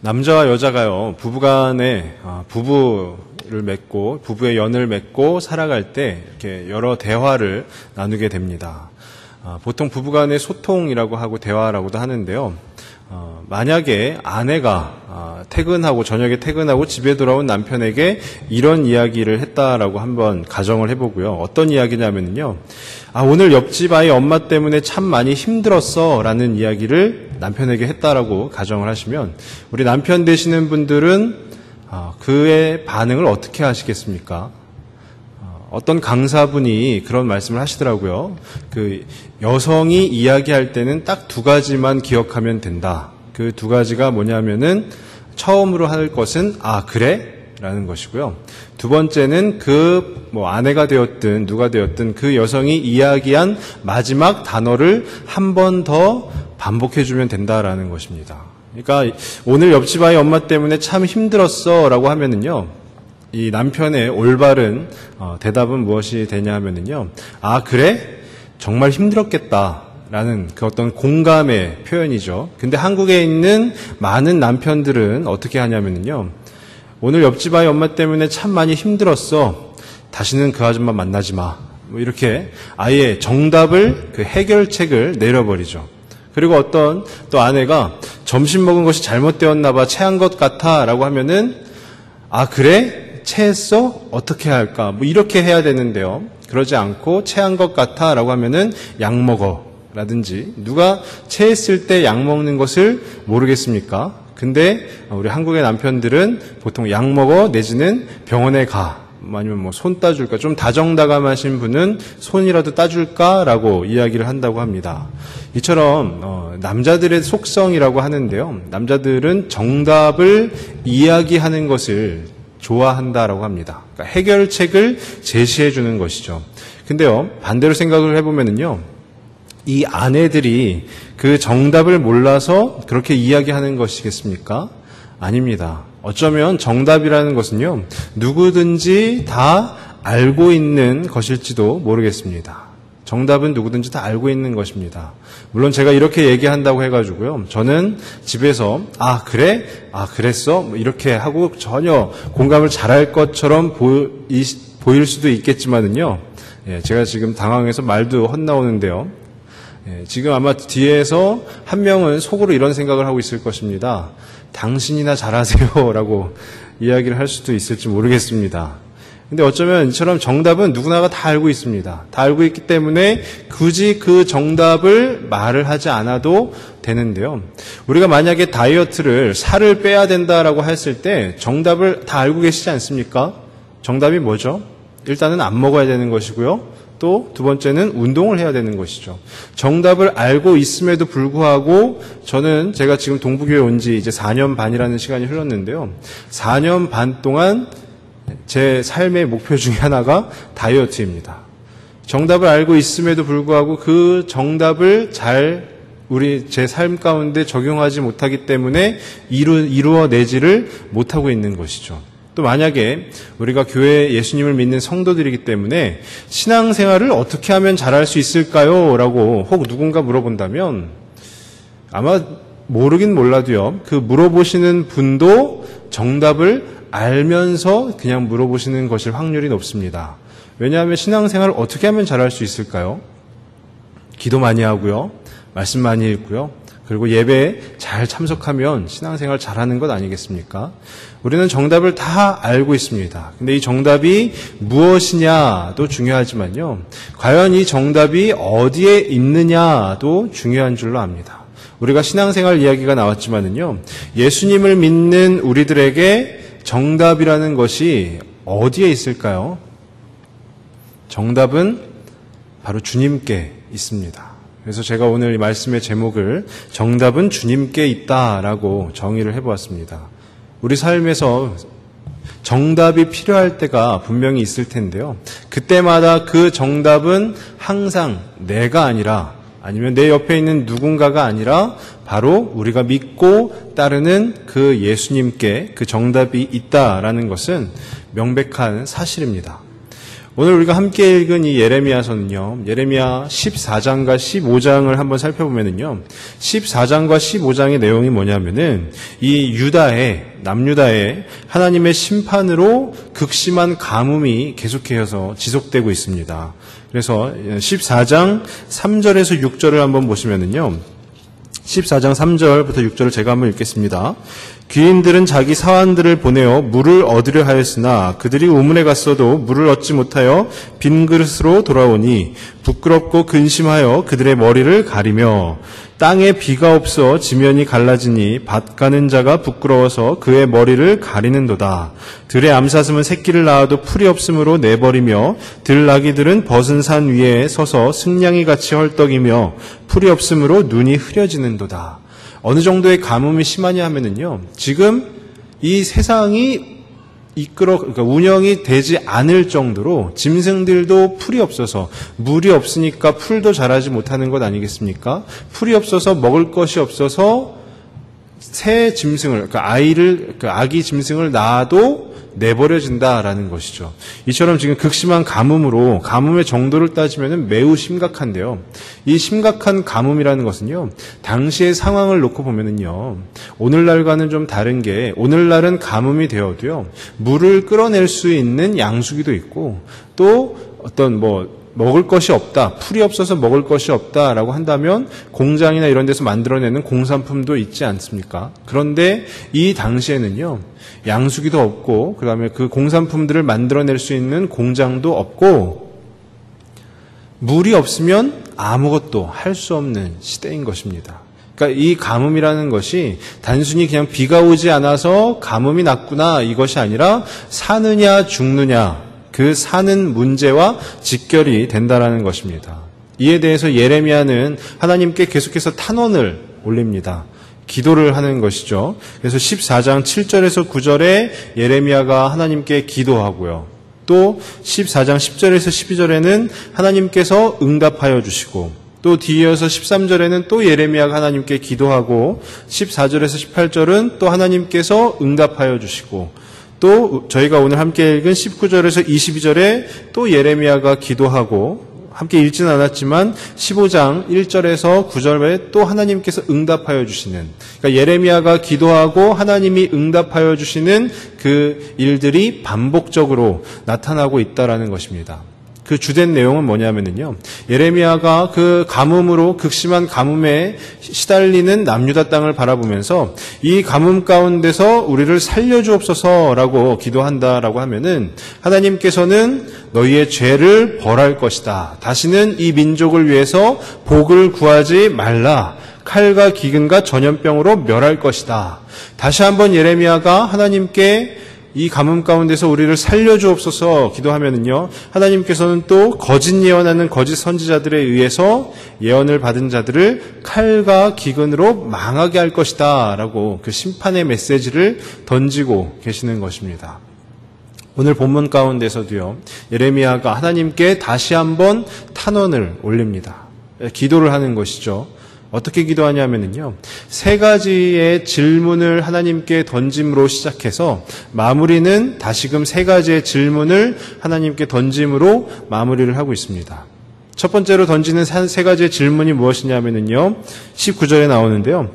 남자와 여자가요, 부부간에 부부를 맺고 부부의 연을 맺고 살아갈 때 이렇게 여러 대화를 나누게 됩니다. 보통 부부간의 소통이라고 하고 대화라고도 하는데요. 만약에 아내가 저녁에 퇴근하고 집에 돌아온 남편에게 이런 이야기를 했다라고 한번 가정을 해보고요. 어떤 이야기냐면요. 오늘 옆집 아이 엄마 때문에 참 많이 힘들었어 라는 이야기를 남편에게 했다라고 가정을 하시면 우리 남편 되시는 분들은 그의 반응을 어떻게 하시겠습니까? 어떤 강사분이 그런 말씀을 하시더라고요. 그 여성이 이야기할 때는 딱 두 가지만 기억하면 된다. 그 두 가지가 뭐냐면은 처음으로 할 것은 그래? 라는 것이고요. 두 번째는 아내가 되었든 누가 되었든 그 여성이 이야기한 마지막 단어를 한 번 더 반복해주면 된다라는 것입니다. 그러니까 오늘 옆집 아이 엄마 때문에 참 힘들었어 라고 하면은요. 이 남편의 올바른 대답은 무엇이 되냐 하면은요. 그래? 정말 힘들었겠다. 라는 그 어떤 공감의 표현이죠. 근데 한국에 있는 많은 남편들은 어떻게 하냐면요. 오늘 옆집 아이 엄마 때문에 참 많이 힘들었어. 다시는 그 아줌마 만나지 마. 이렇게 아예 정답을 해결책을 내려버리죠. 그리고 어떤 또 아내가 점심 먹은 것이 잘못되었나 봐. 체한 것 같아. 라고 하면은 그래? 체했어? 어떻게 할까? 이렇게 해야 되는데요. 그러지 않고 체한 것 같아. 라고 하면은 약 먹어. 라든지 누가 체했을 때 약 먹는 것을 모르겠습니까? 근데 우리 한국의 남편들은 보통 약 먹어 내지는 병원에 가 아니면 손 따줄까 좀 다정다감하신 분은 손이라도 따줄까라고 이야기를 한다고 합니다. 이처럼 남자들의 속성이라고 하는데요. 남자들은 정답을 이야기하는 것을 좋아한다라고 합니다. 그러니까 해결책을 제시해 주는 것이죠. 근데요 반대로 생각을 해보면은요. 이 아내들이 그 정답을 몰라서 그렇게 이야기하는 것이겠습니까? 아닙니다. 어쩌면 정답이라는 것은요, 누구든지 다 알고 있는 것일지도 모르겠습니다. 정답은 누구든지 다 알고 있는 것입니다. 물론 제가 이렇게 얘기한다고 해가지고요, 저는 집에서, 그래? 그랬어? 이렇게 하고 전혀 공감을 잘할 것처럼 보일 수도 있겠지만은요, 제가 지금 당황해서 말도 헛나오는데요. 지금 아마 뒤에서 한 명은 속으로 이런 생각을 하고 있을 것입니다. 당신이나 잘하세요 라고 이야기를 할 수도 있을지 모르겠습니다. 근데 어쩌면 이처럼 정답은 누구나가 다 알고 있습니다. 다 알고 있기 때문에 굳이 그 정답을 말을 하지 않아도 되는데요. 우리가 만약에 다이어트를 살을 빼야 된다라고 했을 때 정답을 다 알고 계시지 않습니까? 정답이 뭐죠? 일단은 안 먹어야 되는 것이고요. 또 두 번째는 운동을 해야 되는 것이죠. 정답을 알고 있음에도 불구하고 제가 지금 동부교회 온 지 이제 4년 반이라는 시간이 흘렀는데요. 4년 반 동안 제 삶의 목표 중에 하나가 다이어트입니다. 정답을 알고 있음에도 불구하고 그 정답을 잘 제 삶 가운데 적용하지 못하기 때문에 이루어내지를 못하고 있는 것이죠. 또 만약에 우리가 교회에 예수님을 믿는 성도들이기 때문에 신앙생활을 어떻게 하면 잘할 수 있을까요? 라고 혹 누군가 물어본다면 아마 모르긴 몰라도요. 그 물어보시는 분도 정답을 알면서 그냥 물어보시는 것일 확률이 높습니다. 왜냐하면 신앙생활을 어떻게 하면 잘할 수 있을까요? 기도 많이 하고요. 말씀 많이 읽고요. 그리고 예배에 잘 참석하면 신앙생활 잘하는 것 아니겠습니까? 우리는 정답을 다 알고 있습니다. 근데 이 정답이 무엇이냐도 중요하지만요. 과연 이 정답이 어디에 있느냐도 중요한 줄로 압니다. 우리가 신앙생활 이야기가 나왔지만은요. 예수님을 믿는 우리들에게 정답이라는 것이 어디에 있을까요? 정답은 바로 주님께 있습니다. 그래서 제가 오늘 이 말씀의 제목을 정답은 주님께 있다라고 정의를 해보았습니다. 우리 삶에서 정답이 필요할 때가 분명히 있을 텐데요. 그때마다 그 정답은 항상 내가 아니라 아니면 내 옆에 있는 누군가가 아니라 바로 우리가 믿고 따르는 그 예수님께 그 정답이 있다라는 것은 명백한 사실입니다. 오늘 우리가 함께 읽은 이 예레미야서는요, 예레미야 14장과 15장을 한번 살펴보면은요, 14장과 15장의 내용이 뭐냐면은, 이 남유다의 하나님의 심판으로 극심한 가뭄이 계속해서 지속되고 있습니다. 그래서 14장 3절에서 6절을 한번 보시면은요, 14장 3절부터 6절을 제가 한번 읽겠습니다. 귀인들은 자기 사환들을 보내어 물을 얻으려 하였으나 그들이 우물에 갔어도 물을 얻지 못하여 빈 그릇으로 돌아오니 부끄럽고 근심하여 그들의 머리를 가리며 땅에 비가 없어 지면이 갈라지니 밭 가는 자가 부끄러워서 그의 머리를 가리는도다. 들의 암사슴은 새끼를 낳아도 풀이 없으므로 내버리며 들나귀들은 벗은 산 위에 서서 승냥이 같이 헐떡이며 풀이 없으므로 눈이 흐려지는도다. 어느 정도의 가뭄이 심하냐 하면은요, 지금 이 세상이 그러니까 운영이 되지 않을 정도로 짐승들도 풀이 없어서, 물이 없으니까 풀도 자라지 못하는 것 아니겠습니까? 풀이 없어서 먹을 것이 없어서 새 짐승을, 그러니까 아기 짐승을 낳아도 내버려진다라는 것이죠. 이처럼 지금 극심한 가뭄으로, 가뭄의 정도를 따지면 매우 심각한데요. 이 심각한 가뭄이라는 것은요, 당시의 상황을 놓고 보면은요, 오늘날과는 좀 다른 게, 오늘날은 가뭄이 되어도요, 물을 끌어낼 수 있는 양수기도 있고, 또 어떤 먹을 것이 없다, 풀이 없어서 먹을 것이 없다라고 한다면 공장이나 이런 데서 만들어내는 공산품도 있지 않습니까? 그런데 이 당시에는요, 양수기도 없고, 그 다음에 그 공산품들을 만들어낼 수 있는 공장도 없고, 물이 없으면 아무것도 할 수 없는 시대인 것입니다. 그러니까 이 가뭄이라는 것이 단순히 그냥 비가 오지 않아서 가뭄이 났구나, 이것이 아니라 사느냐 죽느냐, 그 사는 문제와 직결이 된다라는 것입니다. 이에 대해서 예레미야는 하나님께 계속해서 탄원을 올립니다. 기도를 하는 것이죠. 그래서 14장 7절에서 9절에 예레미야가 하나님께 기도하고요. 또 14장 10절에서 12절에는 하나님께서 응답하여 주시고, 또 뒤이어서 13절에는 또 예레미야가 하나님께 기도하고, 14절에서 18절은 또 하나님께서 응답하여 주시고, 또 저희가 오늘 함께 읽은 19절에서 22절에 또 예레미야가 기도하고, 함께 읽지는 않았지만 15장 1절에서 9절에 또 하나님께서 응답하여 주시는, 그러니까 예레미야가 기도하고 하나님이 응답하여 주시는 그 일들이 반복적으로 나타나고 있다라는 것입니다. 그 주된 내용은 뭐냐면요, 예레미야가 그 가뭄으로, 극심한 가뭄에 시달리는 남유다 땅을 바라보면서 이 가뭄 가운데서 우리를 살려주옵소서라고 기도한다라고 하면은, 하나님께서는 너희의 죄를 벌할 것이다. 다시는 이 민족을 위해서 복을 구하지 말라. 칼과 기근과 전염병으로 멸할 것이다. 다시 한번 예레미야가 하나님께 이 가뭄 가운데서 우리를 살려주옵소서 기도하면은요, 하나님께서는 또 거짓 예언하는 거짓 선지자들에 의해서 예언을 받은 자들을 칼과 기근으로 망하게 할 것이다 라고 그 심판의 메시지를 던지고 계시는 것입니다. 오늘 본문 가운데서도요, 예레미야가 하나님께 다시 한번 탄원을 올립니다. 기도를 하는 것이죠. 어떻게 기도하냐면요, 세 가지의 질문을 하나님께 던짐으로 시작해서 마무리는 다시금 세 가지의 질문을 하나님께 던짐으로 마무리를 하고 있습니다. 첫 번째로 던지는 세 가지의 질문이 무엇이냐면요, 19절에 나오는데요,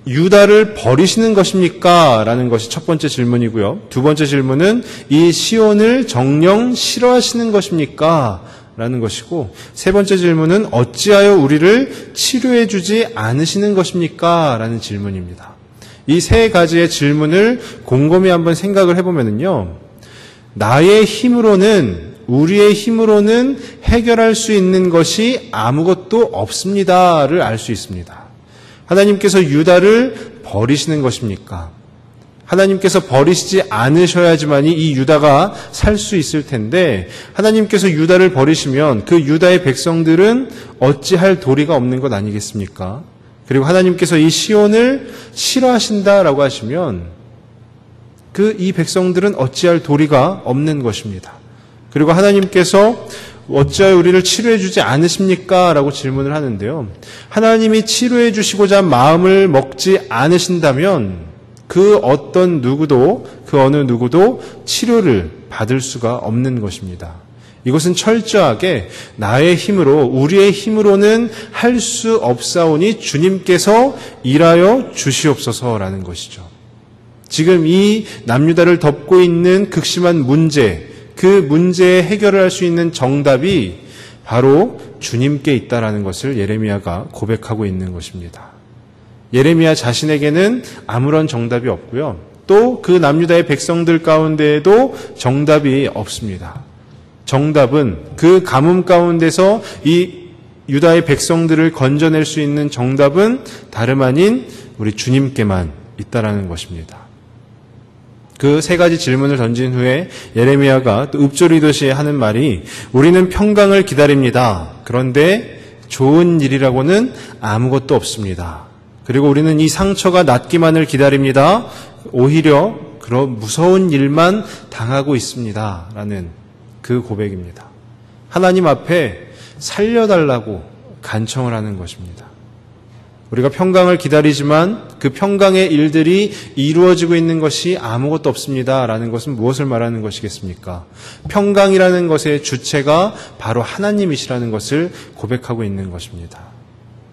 유다를 버리시는 것입니까? 라는 것이 첫 번째 질문이고요. 두 번째 질문은 이 시온을 정녕 싫어하시는 것입니까? 라는 것이고, 세 번째 질문은 어찌하여 우리를 치료해 주지 않으시는 것입니까? 라는 질문입니다. 이 세 가지의 질문을 곰곰이 한번 생각을 해보면요, 나의 힘으로는, 우리의 힘으로는 해결할 수 있는 것이 아무것도 없습니다를 알 수 있습니다. 하나님께서 유다를 버리시는 것입니까? 하나님께서 버리시지 않으셔야지만이 이 유다가 살 수 있을 텐데, 하나님께서 유다를 버리시면 그 유다의 백성들은 어찌할 도리가 없는 것 아니겠습니까? 그리고 하나님께서 이 시온을 싫어하신다라고 하시면 이 백성들은 어찌할 도리가 없는 것입니다. 그리고 하나님께서 어찌하여 우리를 치료해 주지 않으십니까? 라고 질문을 하는데요, 하나님이 치료해 주시고자 마음을 먹지 않으신다면 그 어느 누구도 치료를 받을 수가 없는 것입니다. 이것은 철저하게 나의 힘으로, 우리의 힘으로는 할 수 없사오니 주님께서 일하여 주시옵소서라는 것이죠. 지금 이 남유다를 덮고 있는 극심한 문제, 그 문제에 해결을 할 수 있는 정답이 바로 주님께 있다라는 것을 예레미야가 고백하고 있는 것입니다. 예레미야 자신에게는 아무런 정답이 없고요. 또 그 남유다의 백성들 가운데에도 정답이 없습니다. 정답은 그 가뭄 가운데서 이 유다의 백성들을 건져낼 수 있는 정답은 다름 아닌 우리 주님께만 있다라는 것입니다. 그 세 가지 질문을 던진 후에 예레미야가 또 읊조리듯이 하는 말이 우리는 평강을 기다립니다. 그런데 좋은 일이라고는 아무것도 없습니다. 그리고 우리는 이 상처가 낫기만을 기다립니다. 오히려 그런 무서운 일만 당하고 있습니다. 라는 그 고백입니다. 하나님 앞에 살려달라고 간청을 하는 것입니다. 우리가 평강을 기다리지만 그 평강의 일들이 이루어지고 있는 것이 아무것도 없습니다. 라는 것은 무엇을 말하는 것이겠습니까? 평강이라는 것의 주체가 바로 하나님이시라는 것을 고백하고 있는 것입니다.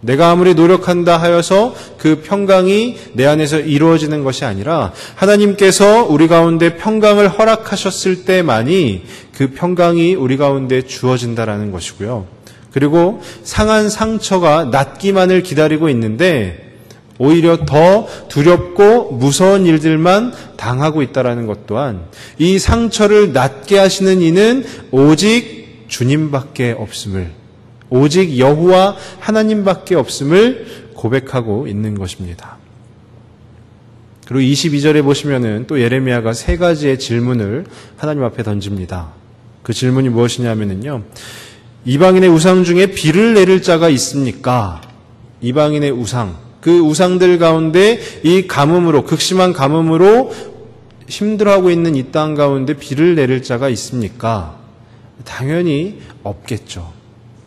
내가 아무리 노력한다 하여서 그 평강이 내 안에서 이루어지는 것이 아니라 하나님께서 우리 가운데 평강을 허락하셨을 때만이 그 평강이 우리 가운데 주어진다라는 것이고요. 그리고 상한 상처가 낫기만을 기다리고 있는데 오히려 더 두렵고 무서운 일들만 당하고 있다라는 것 또한 이 상처를 낫게 하시는 이는 오직 주님밖에 없음을, 오직 여호와 하나님밖에 없음을 고백하고 있는 것입니다. 그리고 22절에 보시면은 또 예레미야가 세 가지의 질문을 하나님 앞에 던집니다. 그 질문이 무엇이냐면요. 이방인의 우상 중에 비를 내릴 자가 있습니까? 이방인의 우상, 그 우상들 가운데 이 가뭄으로, 극심한 가뭄으로 힘들어하고 있는 이 땅 가운데 비를 내릴 자가 있습니까? 당연히 없겠죠.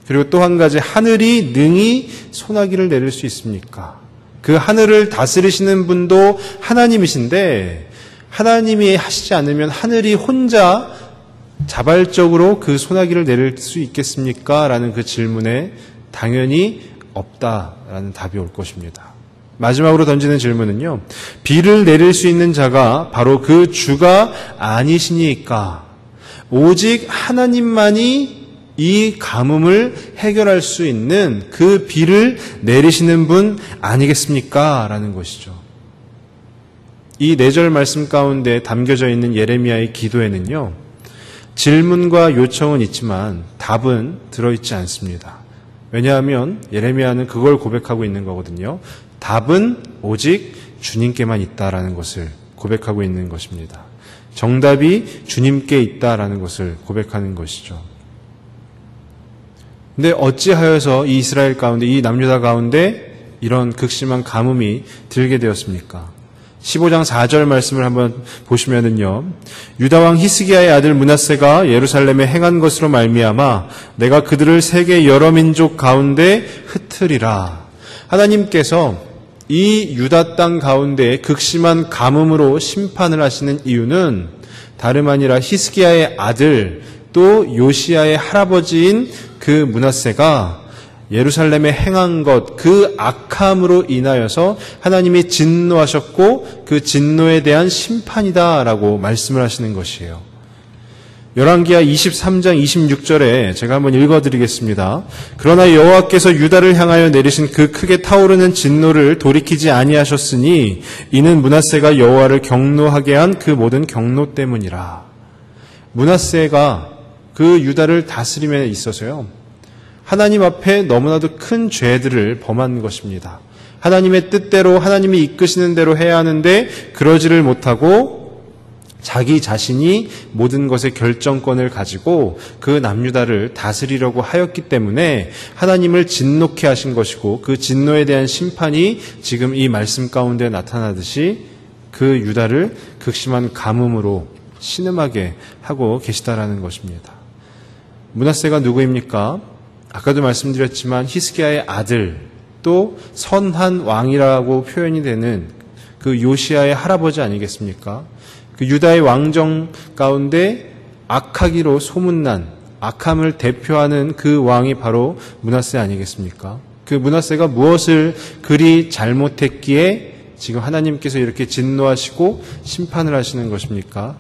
그리고 또 한 가지, 하늘이 능히 소나기를 내릴 수 있습니까? 그 하늘을 다스리시는 분도 하나님이신데 하나님이 하시지 않으면 하늘이 혼자 자발적으로 그 소나기를 내릴 수 있겠습니까? 라는 그 질문에 당연히 없다라는 답이 올 것입니다. 마지막으로 던지는 질문은요. 비를 내릴 수 있는 자가 바로 그 주가 아니시니까 오직 하나님만이 이 가뭄을 해결할 수 있는 그 비를 내리시는 분 아니겠습니까? 라는 것이죠. 이 4절 말씀 가운데 담겨져 있는 예레미야의 기도에는요. 질문과 요청은 있지만 답은 들어있지 않습니다. 왜냐하면 예레미야는 그걸 고백하고 있는 거거든요. 답은 오직 주님께만 있다라는 것을 고백하고 있는 것입니다. 정답이 주님께 있다라는 것을 고백하는 것이죠. 근데 어찌하여서 이 이스라엘 가운데, 이 남유다 가운데 이런 극심한 가뭄이 들게 되었습니까? 15장 4절 말씀을 한번 보시면은요. 유다 왕 히스기야의 아들 므낫세가 예루살렘에 행한 것으로 말미암아 내가 그들을 세계 여러 민족 가운데 흩으리라. 하나님께서 이 유다 땅 가운데 극심한 가뭄으로 심판을 하시는 이유는 다름 아니라 히스기야의 아들 또 요시야의 할아버지인 그 므낫세가 예루살렘에 행한 것, 그 악함으로 인하여서 하나님이 진노하셨고 그 진노에 대한 심판이다라고 말씀을 하시는 것이에요. 열왕기하 23장 26절에 제가 한번 읽어드리겠습니다. 그러나 여호와께서 유다를 향하여 내리신 그 크게 타오르는 진노를 돌이키지 아니하셨으니 이는 므낫세가 여호와를 경노하게 한 그 모든 경노 때문이라. 므낫세가 그 유다를 다스림에 있어서요. 하나님 앞에 너무나도 큰 죄들을 범한 것입니다. 하나님의 뜻대로 하나님이 이끄시는 대로 해야 하는데 그러지를 못하고 자기 자신이 모든 것의 결정권을 가지고 그 남유다를 다스리려고 하였기 때문에 하나님을 진노케 하신 것이고 그 진노에 대한 심판이 지금 이 말씀 가운데 나타나듯이 그 유다를 극심한 가뭄으로 신음하게 하고 계시다라는 것입니다. 므낫세가 누구입니까? 아까도 말씀드렸지만 히스기야의 아들 또 선한 왕이라고 표현이 되는 그 요시야의 할아버지 아니겠습니까? 그 유다의 왕정 가운데 악하기로 소문난 악함을 대표하는 그 왕이 바로 므낫세 아니겠습니까? 그 므낫세가 무엇을 그리 잘못했기에 지금 하나님께서 이렇게 진노하시고 심판을 하시는 것입니까?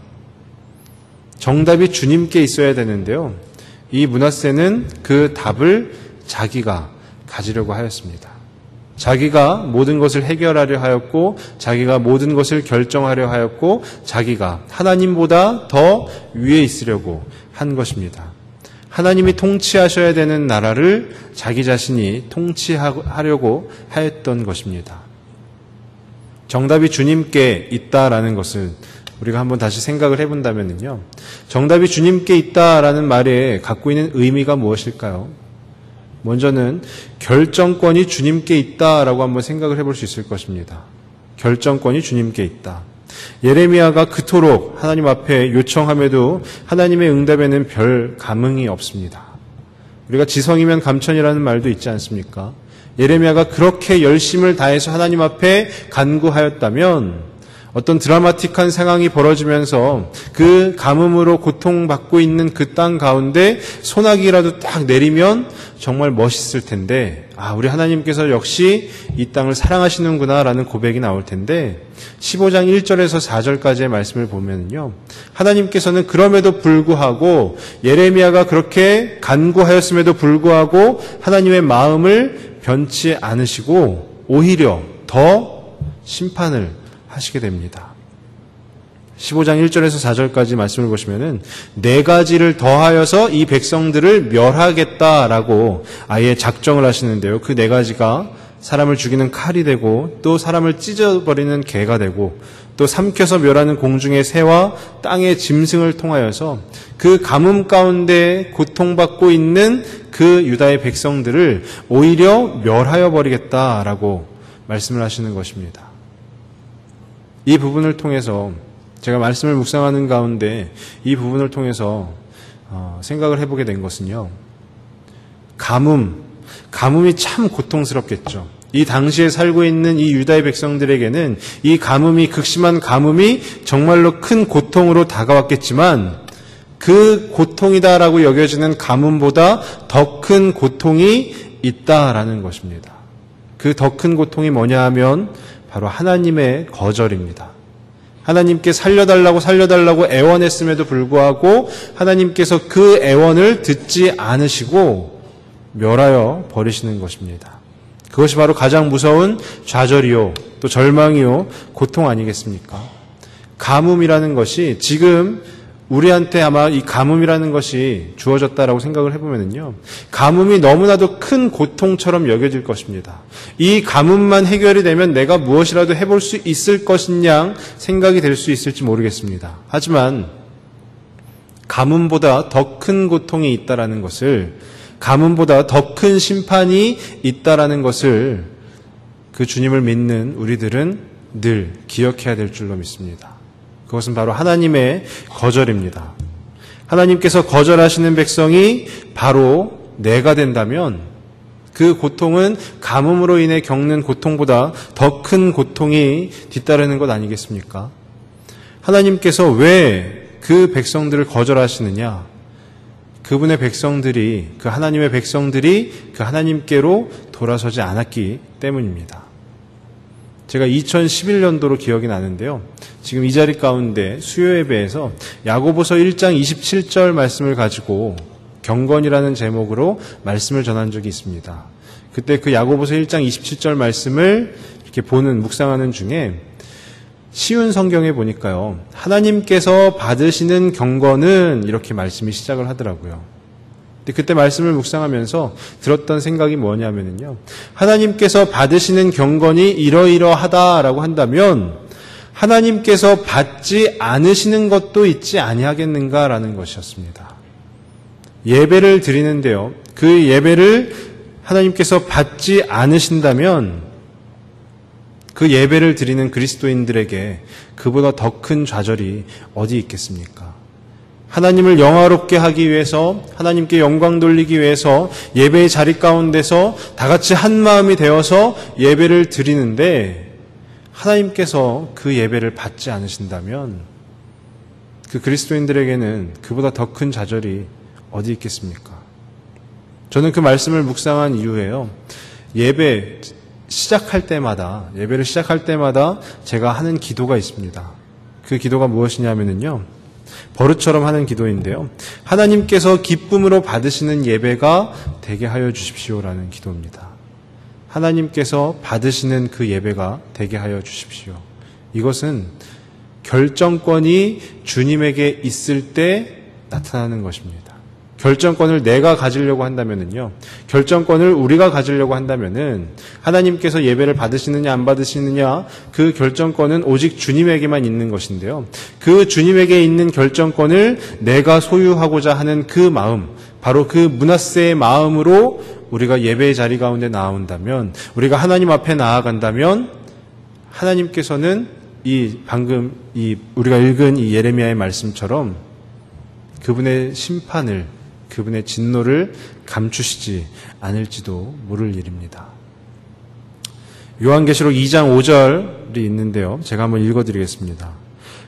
정답이 주님께 있어야 되는데요. 이 므낫세는 그 답을 자기가 가지려고 하였습니다. 자기가 모든 것을 해결하려 하였고, 자기가 모든 것을 결정하려 하였고, 자기가 하나님보다 더 위에 있으려고 한 것입니다. 하나님이 통치하셔야 되는 나라를 자기 자신이 통치하려고 하였던 것입니다. 정답이 주님께 있다라는 것을 우리가 한번 다시 생각을 해본다면요. 정답이 주님께 있다라는 말에 갖고 있는 의미가 무엇일까요? 먼저는 결정권이 주님께 있다라고 한번 생각을 해볼 수 있을 것입니다. 결정권이 주님께 있다. 예레미야가 그토록 하나님 앞에 요청함에도 하나님의 응답에는 별 감흥이 없습니다. 우리가 지성이면 감천이라는 말도 있지 않습니까? 예레미야가 그렇게 열심을 다해서 하나님 앞에 간구하였다면 어떤 드라마틱한 상황이 벌어지면서 그 가뭄으로 고통받고 있는 그 땅 가운데 소나기라도 딱 내리면 정말 멋있을 텐데, 우리 하나님께서 역시 이 땅을 사랑하시는구나 라는 고백이 나올 텐데, 15장 1절에서 4절까지의 말씀을 보면요, 하나님께서는 그럼에도 불구하고 예레미야가 그렇게 간구하였음에도 불구하고 하나님의 마음을 변치 않으시고 오히려 더 심판을 하시게 됩니다. 15장 1절에서 4절까지 말씀을 보시면은 4가지를 더하여서 이 백성들을 멸하겠다라고 아예 작정을 하시는데요. 그 4가지가 사람을 죽이는 칼이 되고, 또 사람을 찢어버리는 개가 되고, 또 삼켜서 멸하는 공중의 새와 땅의 짐승을 통하여서 그 가뭄 가운데 고통받고 있는 그 유다의 백성들을 오히려 멸하여 버리겠다라고 말씀을 하시는 것입니다. 이 부분을 통해서 제가 말씀을 묵상하는 가운데 이 부분을 통해서 생각을 해보게 된 것은요, 가뭄이 참 고통스럽겠죠. 이 당시에 살고 있는 이 유다의 백성들에게는 이 가뭄이, 극심한 가뭄이 정말로 큰 고통으로 다가왔겠지만, 그 고통이다라고 여겨지는 가뭄보다 더 큰 고통이 있다라는 것입니다. 그 더 큰 고통이 뭐냐 하면 바로 하나님의 거절입니다. 하나님께 살려달라고 애원했음에도 불구하고 하나님께서 그 애원을 듣지 않으시고 멸하여 버리시는 것입니다. 그것이 바로 가장 무서운 좌절이요, 또 절망이요, 고통 아니겠습니까? 가뭄이라는 것이, 지금 우리한테 아마 이 가뭄이라는 것이 주어졌다라고 생각을 해보면요, 가뭄이 너무나도 큰 고통처럼 여겨질 것입니다. 이 가뭄만 해결이 되면 내가 무엇이라도 해볼 수 있을 것이냐 생각이 될 수 있을지 모르겠습니다. 하지만 가뭄보다 더 큰 고통이 있다라는 것을, 가뭄보다 더 큰 심판이 있다라는 것을 그 주님을 믿는 우리들은 늘 기억해야 될 줄로 믿습니다. 그것은 바로 하나님의 거절입니다. 하나님께서 거절하시는 백성이 바로 내가 된다면 그 고통은 가뭄으로 인해 겪는 고통보다 더 큰 고통이 뒤따르는 것 아니겠습니까? 하나님께서 왜 그 백성들을 거절하시느냐? 그분의 백성들이, 그 하나님의 백성들이 그 하나님께로 돌아서지 않았기 때문입니다. 제가 2011년도로 기억이 나는데요, 지금 이 자리 가운데 수요 예배에서 야고보서 1장 27절 말씀을 가지고 경건이라는 제목으로 말씀을 전한 적이 있습니다. 그때 그 야고보서 1장 27절 말씀을 이렇게 묵상하는 중에 쉬운 성경에 보니까요, 하나님께서 받으시는 경건은 이렇게 말씀이 시작을 하더라고요. 근데 그때 말씀을 묵상하면서 들었던 생각이 뭐냐면요, 하나님께서 받으시는 경건이 이러이러하다라고 한다면 하나님께서 받지 않으시는 것도 있지 아니하겠는가라는 것이었습니다. 예배를 드리는데요, 그 예배를 하나님께서 받지 않으신다면 그 예배를 드리는 그리스도인들에게 그보다 더 큰 좌절이 어디 있겠습니까? 하나님을 영화롭게 하기 위해서, 하나님께 영광 돌리기 위해서 예배의 자리 가운데서 다 같이 한 마음이 되어서 예배를 드리는데 하나님께서 그 예배를 받지 않으신다면 그 그리스도인들에게는 그보다 더 큰 좌절이 어디 있겠습니까? 저는 그 말씀을 묵상한 이후에요. 예배를 시작할 때마다 제가 하는 기도가 있습니다. 그 기도가 무엇이냐면요. 버릇처럼 하는 기도인데요. 하나님께서 기쁨으로 받으시는 예배가 되게 하여 주십시오라는 기도입니다. 하나님께서 받으시는 그 예배가 되게 하여 주십시오. 이것은 결정권이 주님에게 있을 때 나타나는 것입니다. 결정권을 내가 가지려고 한다면은요, 결정권을 우리가 가지려고 한다면은 하나님께서 예배를 받으시느냐 안 받으시느냐 그 결정권은 오직 주님에게만 있는 것인데요. 그 주님에게 있는 결정권을 내가 소유하고자 하는 그 마음, 바로 그 므낫세의 마음으로 우리가 예배의 자리 가운데 나온다면, 우리가 하나님 앞에 나아간다면 하나님께서는 방금 우리가 읽은 이 예레미야의 말씀처럼 그분의 심판을, 그분의 진노를 감추시지 않을지도 모를 일입니다. 요한계시록 2장 5절이 있는데요. 제가 한번 읽어드리겠습니다.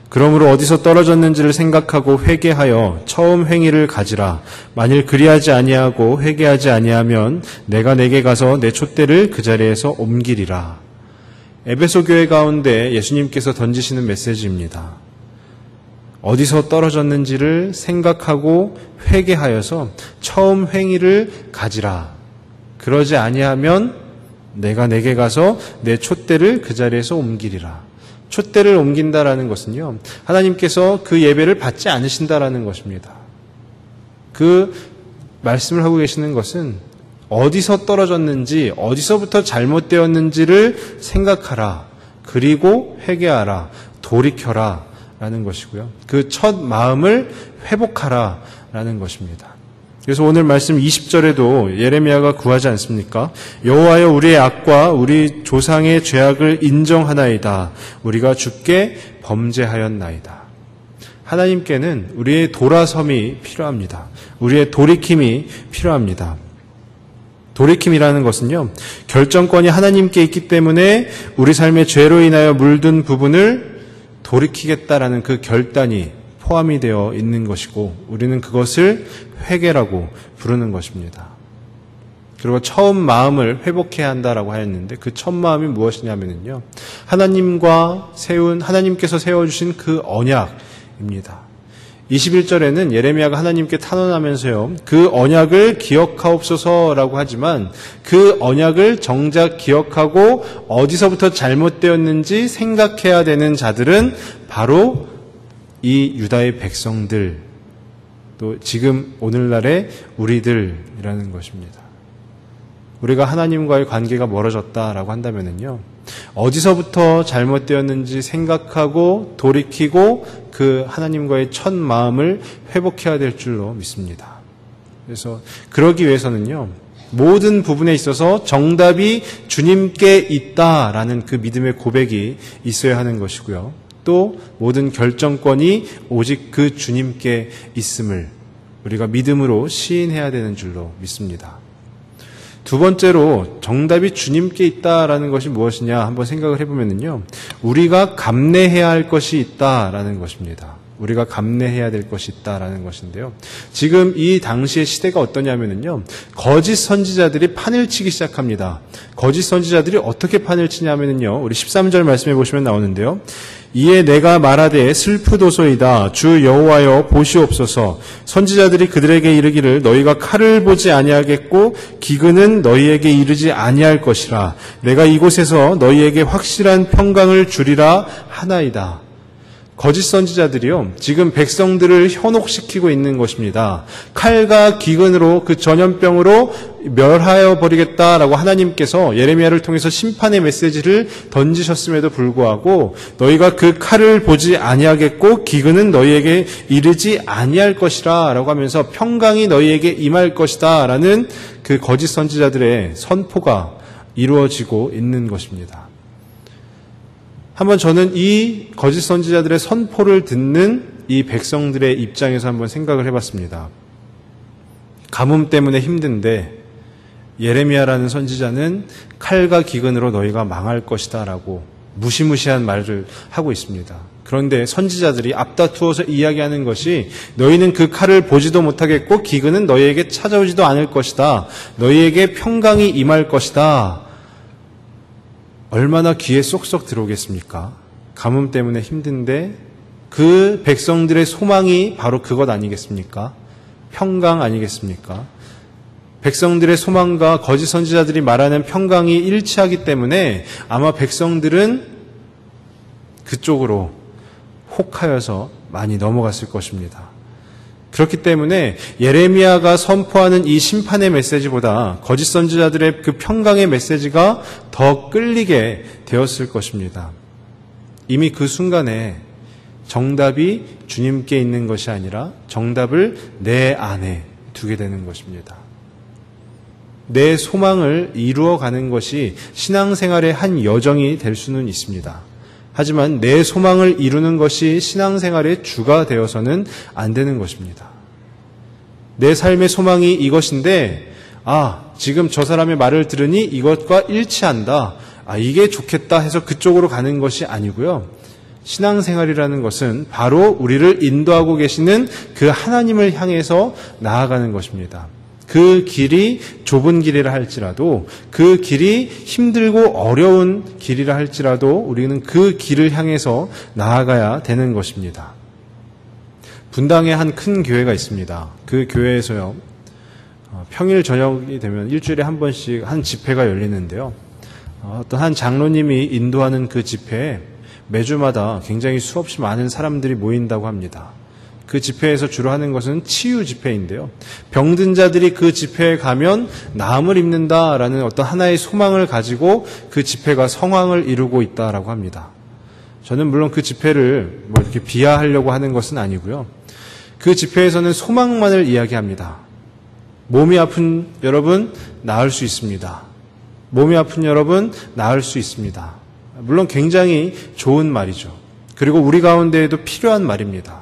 그러므로 어디서 떨어졌는지를 생각하고 회개하여 처음 행위를 가지라. 만일 그리하지 아니하고 회개하지 아니하면 내가 내게 가서 내 촛대를 그 자리에서 옮기리라. 에베소 교회 가운데 예수님께서 던지시는 메시지입니다. 어디서 떨어졌는지를 생각하고 회개하여서 처음 행위를 가지라. 그러지 아니하면 내가 내게 가서 내 촛대를 그 자리에서 옮기리라. 촛대를 옮긴다라는 것은요, 하나님께서 그 예배를 받지 않으신다라는 것입니다. 그 말씀을 하고 계시는 것은 어디서 떨어졌는지, 어디서부터 잘못되었는지를 생각하라. 그리고 회개하라. 돌이켜라. 라는 것이고요. 그 첫 마음을 회복하라. 라는 것입니다. 그래서 오늘 말씀 20절에도 예레미야가 구하지 않습니까? 여호와여 우리의 악과 우리 조상의 죄악을 인정하나이다. 우리가 주께 범죄하였나이다. 하나님께는 우리의 돌아섬이 필요합니다. 우리의 돌이킴이 필요합니다. 돌이킴이라는 것은요, 결정권이 하나님께 있기 때문에 우리 삶의 죄로 인하여 물든 부분을 돌이키겠다라는 그 결단이 포함이 되어 있는 것이고, 우리는 그것을 회개라고 부르는 것입니다. 그리고 처음 마음을 회복해야 한다라고 하였는데, 그 첫 마음이 무엇이냐면요, 하나님께서 세워주신 그 언약입니다. 21절에는 예레미야가 하나님께 탄원하면서요, 그 언약을 기억하옵소서라고 하지만 그 언약을 정작 기억하고 어디서부터 잘못되었는지 생각해야 되는 자들은 바로 이 유다의 백성들, 또 지금 오늘날의 우리들이라는 것입니다. 우리가 하나님과의 관계가 멀어졌다라고 한다면요, 어디서부터 잘못되었는지 생각하고 돌이키고 그 하나님과의 첫 마음을 회복해야 될 줄로 믿습니다. 그래서 그러기 위해서는요, 모든 부분에 있어서 정답이 주님께 있다라는 그 믿음의 고백이 있어야 하는 것이고요. 또 모든 결정권이 오직 그 주님께 있음을 우리가 믿음으로 시인해야 되는 줄로 믿습니다. 두 번째로 정답이 주님께 있다라는 것이 무엇이냐 한번 생각을 해보면요, 우리가 감내해야 할 것이 있다라는 것입니다. 우리가 감내해야 될 것이 있다라는 것인데요, 지금 이 당시의 시대가 어떠냐면요, 거짓 선지자들이 판을 치기 시작합니다. 거짓 선지자들이 어떻게 판을 치냐면요, 우리 13절 말씀해 보시면 나오는데요, 이에 내가 말하되 슬프도소이다. 주 여호와여 보시옵소서. 선지자들이 그들에게 이르기를 너희가 칼을 보지 아니하겠고 기근은 너희에게 이르지 아니할 것이라. 내가 이곳에서 너희에게 확실한 평강을 주리라 하나이다. 거짓 선지자들이요, 지금 백성들을 현혹시키고 있는 것입니다. 칼과 기근으로, 그 전염병으로 멸하여 버리겠다라고 하나님께서 예레미야를 통해서 심판의 메시지를 던지셨음에도 불구하고 너희가 그 칼을 보지 아니하겠고 기근은 너희에게 이르지 아니할 것이라 라고 하면서 평강이 너희에게 임할 것이다 라는 그 거짓 선지자들의 선포가 이루어지고 있는 것입니다. 한번 저는 이 거짓 선지자들의 선포를 듣는 이 백성들의 입장에서 한번 생각을 해봤습니다. 가뭄 때문에 힘든데 예레미야라는 선지자는 칼과 기근으로 너희가 망할 것이다 라고 무시무시한 말을 하고 있습니다. 그런데 선지자들이 앞다투어서 이야기하는 것이 너희는 그 칼을 보지도 못하겠고 기근은 너희에게 찾아오지도 않을 것이다. 너희에게 평강이 임할 것이다. 얼마나 귀에 쏙쏙 들어오겠습니까? 가뭄 때문에 힘든데 그 백성들의 소망이 바로 그것 아니겠습니까? 평강 아니겠습니까? 백성들의 소망과 거짓 선지자들이 말하는 평강이 일치하기 때문에 아마 백성들은 그쪽으로 혹하여서 많이 넘어갔을 것입니다. 그렇기 때문에 예레미야가 선포하는 이 심판의 메시지보다 거짓 선지자들의 그 평강의 메시지가 더 끌리게 되었을 것입니다. 이미 그 순간에 정답이 주님께 있는 것이 아니라 정답을 내 안에 두게 되는 것입니다. 내 소망을 이루어가는 것이 신앙생활의 한 여정이 될 수는 있습니다. 하지만 내 소망을 이루는 것이 신앙생활의 주가 되어서는 안 되는 것입니다. 내 삶의 소망이 이것인데, 지금 저 사람의 말을 들으니 이것과 일치한다. 이게 좋겠다 해서 그쪽으로 가는 것이 아니고요. 신앙생활이라는 것은 바로 우리를 인도하고 계시는 그 하나님을 향해서 나아가는 것입니다. 그 길이 좁은 길이라 할지라도, 그 길이 힘들고 어려운 길이라 할지라도 우리는 그 길을 향해서 나아가야 되는 것입니다. 분당에 한 큰 교회가 있습니다. 그 교회에서요, 평일 저녁이 되면 일주일에 한 번씩 한 집회가 열리는데요. 어떤 한 장로님이 인도하는 그 집회에 매주마다 굉장히 수없이 많은 사람들이 모인다고 합니다. 그 집회에서 주로 하는 것은 치유 집회인데요. 병든 자들이 그 집회에 가면 나음을 입는다라는 어떤 하나의 소망을 가지고 그 집회가 성황을 이루고 있다라고 합니다. 저는 물론 그 집회를 이렇게 비하하려고 하는 것은 아니고요. 그 집회에서는 소망만을 이야기합니다. 몸이 아픈 여러분 나을 수 있습니다. 몸이 아픈 여러분 나을 수 있습니다. 물론 굉장히 좋은 말이죠. 그리고 우리 가운데에도 필요한 말입니다.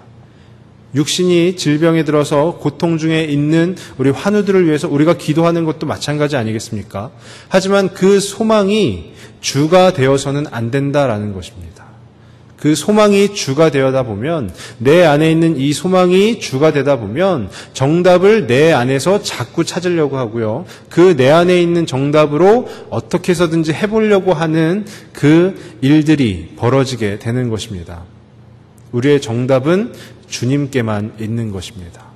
육신이 질병에 들어서 고통 중에 있는 우리 환우들을 위해서 우리가 기도하는 것도 마찬가지 아니겠습니까? 하지만 그 소망이 주가 되어서는 안 된다라는 것입니다. 그 소망이 주가 되어다 보면, 내 안에 있는 이 소망이 주가 되다 보면 정답을 내 안에서 자꾸 찾으려고 하고요. 그 내 안에 있는 정답으로 어떻게 해서든지 해보려고 하는 그 일들이 벌어지게 되는 것입니다. 우리의 정답은 주님께만 있는 것입니다.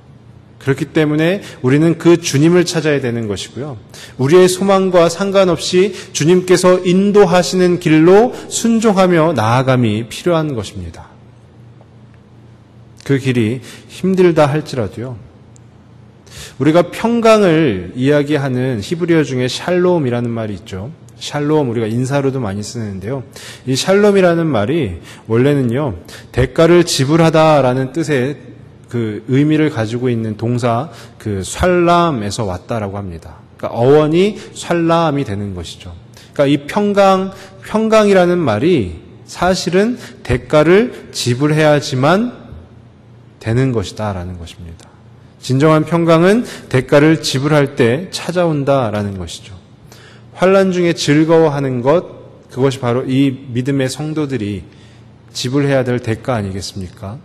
그렇기 때문에 우리는 그 주님을 찾아야 되는 것이고요. 우리의 소망과 상관없이 주님께서 인도하시는 길로 순종하며 나아감이 필요한 것입니다. 그 길이 힘들다 할지라도요. 우리가 평강을 이야기하는 히브리어 중에 샬롬이라는 말이 있죠. 샬롬, 우리가 인사로도 많이 쓰는데요. 이 샬롬이라는 말이 원래는요, 대가를 지불하다라는 뜻의 그 의미를 가지고 있는 동사, 그 샬람에서 왔다라고 합니다. 그러니까 어원이 샬람이 되는 것이죠. 그러니까 이 평강이라는 말이 사실은 대가를 지불해야지만 되는 것이다라는 것입니다. 진정한 평강은 대가를 지불할 때 찾아온다라는 것이죠. 환난 중에 즐거워하는 것, 그것이 바로 이 믿음의 성도들이 지불해야 될 대가 아니겠습니까?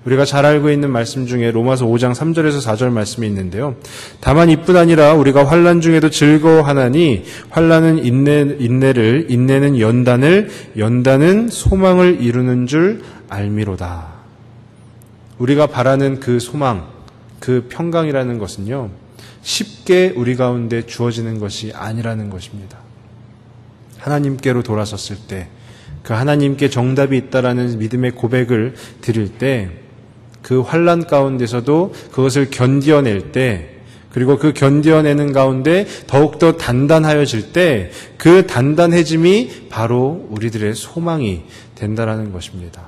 우리가 잘 알고 있는 말씀 중에 로마서 5장 3절에서 4절 말씀이 있는데요. 다만 이뿐 아니라 우리가 환난 중에도 즐거워하나니 환난은 인내를, 인내는 연단을, 연단은 소망을 이루는 줄 알미로다. 우리가 바라는 그 소망, 그 평강이라는 것은요, 쉽게 우리 가운데 주어지는 것이 아니라는 것입니다. 하나님께로 돌아섰을 때, 그 하나님께 정답이 있다라는 믿음의 고백을 드릴 때, 그 환난 가운데서도 그것을 견뎌낼 때, 그리고 그 견뎌내는 가운데 더욱더 단단하여질 때, 그 단단해짐이 바로 우리들의 소망이 된다라는 것입니다.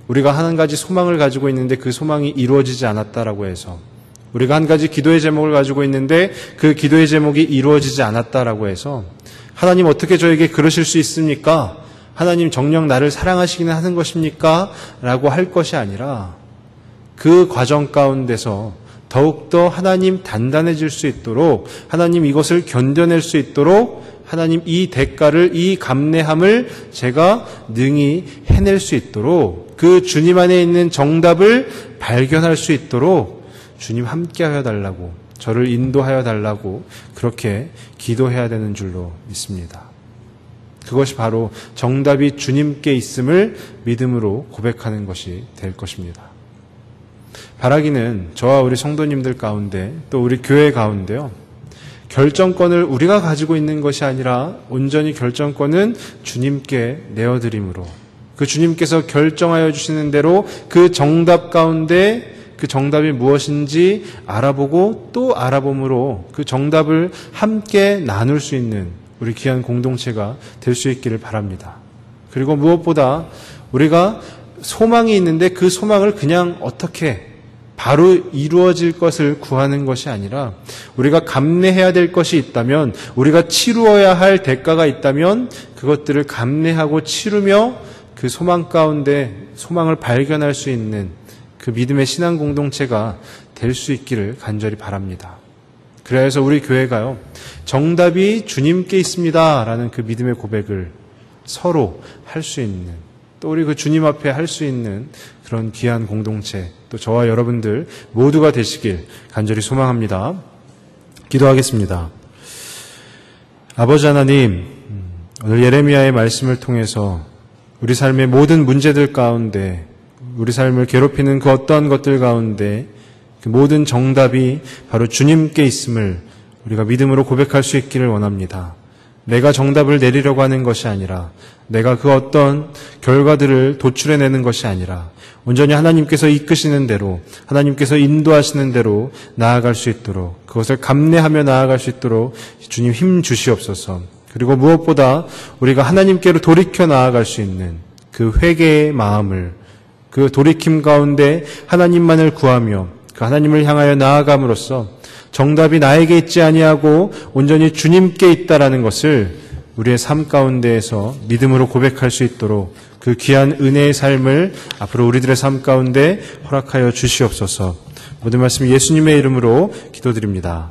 우리가 한 가지 소망을 가지고 있는데 그 소망이 이루어지지 않았다라고 해서, 우리가 한 가지 기도의 제목을 가지고 있는데 그 기도의 제목이 이루어지지 않았다라고 해서, 하나님 어떻게 저에게 그러실 수 있습니까? 하나님 정녕 나를 사랑하시기는 하는 것입니까? 라고 할 것이 아니라, 그 과정 가운데서 더욱더 하나님 단단해질 수 있도록, 하나님 이것을 견뎌낼 수 있도록 하나님 이 대가를, 이 감내함을 제가 능히 해낼 수 있도록, 그 주님 안에 있는 정답을 발견할 수 있도록 주님 함께하여 달라고, 저를 인도하여 달라고 그렇게 기도해야 되는 줄로 믿습니다. 그것이 바로 정답이 주님께 있음을 믿음으로 고백하는 것이 될 것입니다. 바라기는 저와 우리 성도님들 가운데, 또 우리 교회 가운데요, 결정권을 우리가 가지고 있는 것이 아니라 온전히 결정권은 주님께 내어드림으로, 그 주님께서 결정하여 주시는 대로 그 정답 가운데 그 정답이 무엇인지 알아보고 또 알아봄으로 그 정답을 함께 나눌 수 있는 우리 귀한 공동체가 될 수 있기를 바랍니다. 그리고 무엇보다 우리가 소망이 있는데 그 소망을 그냥 어떻게 바로 이루어질 것을 구하는 것이 아니라, 우리가 감내해야 될 것이 있다면, 우리가 치루어야 할 대가가 있다면 그것들을 감내하고 치르며 그 소망 가운데 소망을 발견할 수 있는 그 믿음의 신앙 공동체가 될 수 있기를 간절히 바랍니다. 그래서 우리 교회가요, 정답이 주님께 있습니다 라는 그 믿음의 고백을 서로 할 수 있는, 또 우리 그 주님 앞에 할 수 있는 그런 귀한 공동체, 또 저와 여러분들 모두가 되시길 간절히 소망합니다. 기도하겠습니다. 아버지 하나님, 오늘 예레미야의 말씀을 통해서 우리 삶의 모든 문제들 가운데, 우리 삶을 괴롭히는 그 어떠한 것들 가운데 그 모든 정답이 바로 주님께 있음을 우리가 믿음으로 고백할 수 있기를 원합니다. 내가 정답을 내리려고 하는 것이 아니라, 내가 그 어떤 결과들을 도출해내는 것이 아니라 온전히 하나님께서 이끄시는 대로, 하나님께서 인도하시는 대로 나아갈 수 있도록, 그것을 감내하며 나아갈 수 있도록 주님 힘 주시옵소서. 그리고 무엇보다 우리가 하나님께로 돌이켜 나아갈 수 있는 그 회개의 마음을, 그 돌이킴 가운데 하나님만을 구하며 그 하나님을 향하여 나아감으로써 정답이 나에게 있지 아니하고 온전히 주님께 있다라는 것을 우리의 삶 가운데에서 믿음으로 고백할 수 있도록 그 귀한 은혜의 삶을 앞으로 우리들의 삶 가운데 허락하여 주시옵소서. 모든 말씀 예수님의 이름으로 기도드립니다.